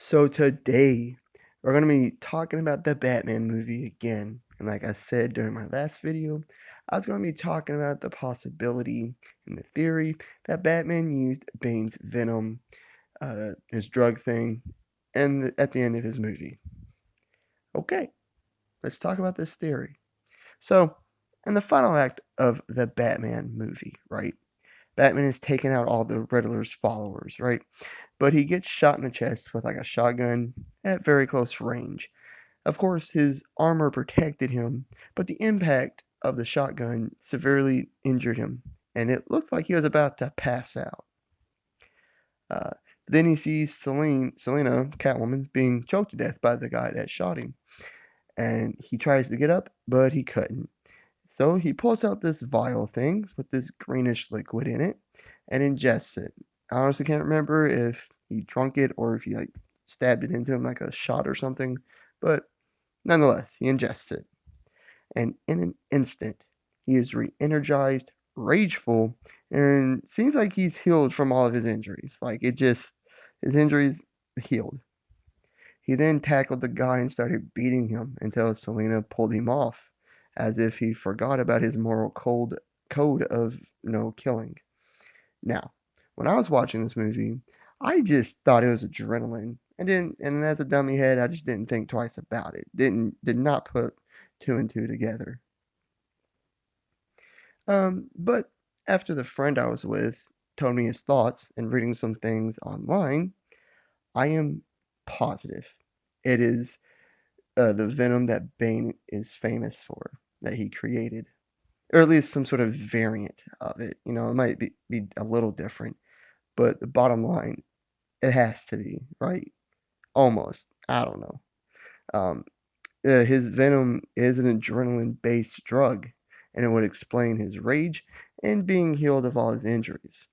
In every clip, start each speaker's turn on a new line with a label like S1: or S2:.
S1: So today we're going to be talking about the Batman movie again. And like I said during my last video, I was going to be talking about the possibility and the theory that Batman used Bane's venom, his drug thing, and at the end of his movie. Okay, let's talk about this theory. So, in the final act of the Batman movie, right? Batman has taken out all the Riddler's followers, right? But he gets shot in the chest with like a shotgun at very close range. Of course, his armor protected him, but the impact of the shotgun severely injured him, and it looked like he was about to pass out. Uh, then he sees Selena, Catwoman, being choked to death by the guy that shot him, and he tries to get up, but he couldn't. So he pulls out this vial thing with this greenish liquid in it and ingests it. I honestly can't remember if he drunk it or if he like stabbed it into him like a shot or something, but nonetheless, he ingests it. And in an instant, he is re energized, rageful, and seems like he's healed from all of his injuries. His injuries healed. He then tackled the guy and started beating him until Selena pulled him off, as if he forgot about his moral code of no killing. Now, when I was watching this movie, I just thought it was adrenaline. And as a dummy head, I just didn't think twice about it. Did not put two and two together. But after the friend I was with told me his thoughts and reading some things online, I am positive it is the venom that Bane is famous for, that he created, or at least some sort of variant of it. You know, it might be a little different, but the bottom line, it has to be, right? Almost. I don't know. Um, his venom is an adrenaline-based drug, and it would explain his rage and being healed of all his injuries.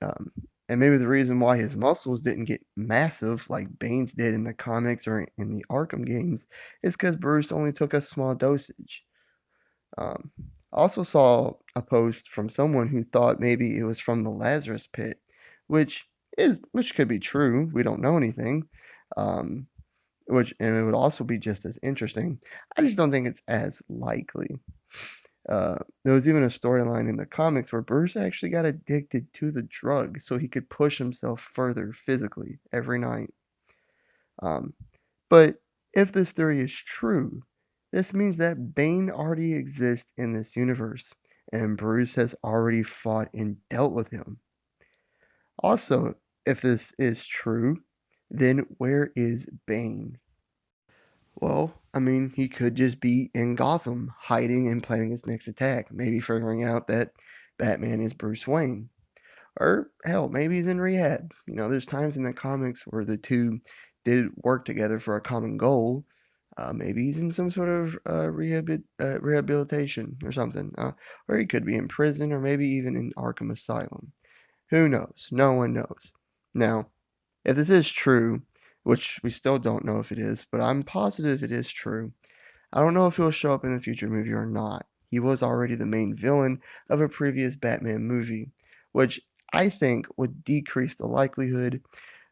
S1: Um, and maybe the reason why his muscles didn't get massive like Bane's did in the comics or in the Arkham games is because Bruce only took a small dosage. Um, I also saw a post from someone who thought maybe it was from the Lazarus pit, which could be true. We don't know anything. Um, and it would also be just as interesting. I just don't think it's as likely. There was even a storyline in the comics where Bruce actually got addicted to the drug so he could push himself further physically every night. Um, but if this theory is true, this means that Bane already exists in this universe, and Bruce has already fought and dealt with him. Also, if this is true, then where is Bane? Well, I mean, he could just be in Gotham, hiding and planning his next attack, maybe figuring out that Batman is Bruce Wayne. Or, hell, maybe he's in rehab. You know, there's times in the comics where the two did work together for a common goal. Maybe he's in some sort of rehabilitation or something. Or he could be in prison or maybe even in Arkham Asylum. Who knows? No one knows. Now, if this is true, which we still don't know if it is, but I'm positive it is true, I don't know if he'll show up in the future movie or not. He was already the main villain of a previous Batman movie, which I think would decrease the likelihood,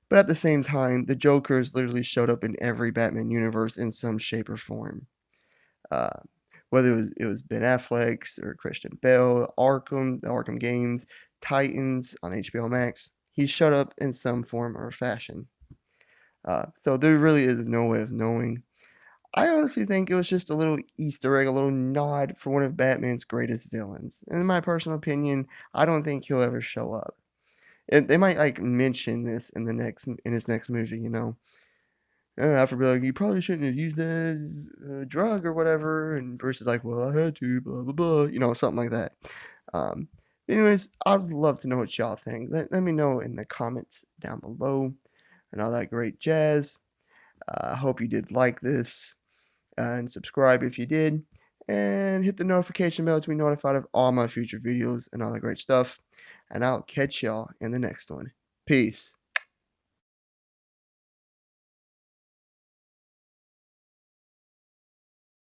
S1: but at the same time, the Joker has literally showed up in every Batman universe in some shape or form. Uh, whether it was Ben Affleck's or Christian Bale, Arkham, the Arkham games, Titans on HBO Max, he showed up in some form or fashion. So there really is no way of knowing. I honestly think it was just a little Easter egg, a little nod for one of Batman's greatest villains. And in my personal opinion, I don't think he'll ever show up. And they might like mention this in his next movie, you know. Alfred be like, you probably shouldn't have used that drug or whatever, and Bruce is like, well, I had to, blah blah blah, you know, something like that. Um, anyways, I'd love to know what y'all think. Let me know in the comments down below and all that great jazz. I hope you did like this and subscribe if you did, and hit the notification bell to be notified of all my future videos and all that great stuff. And I'll catch y'all in the next one. Peace.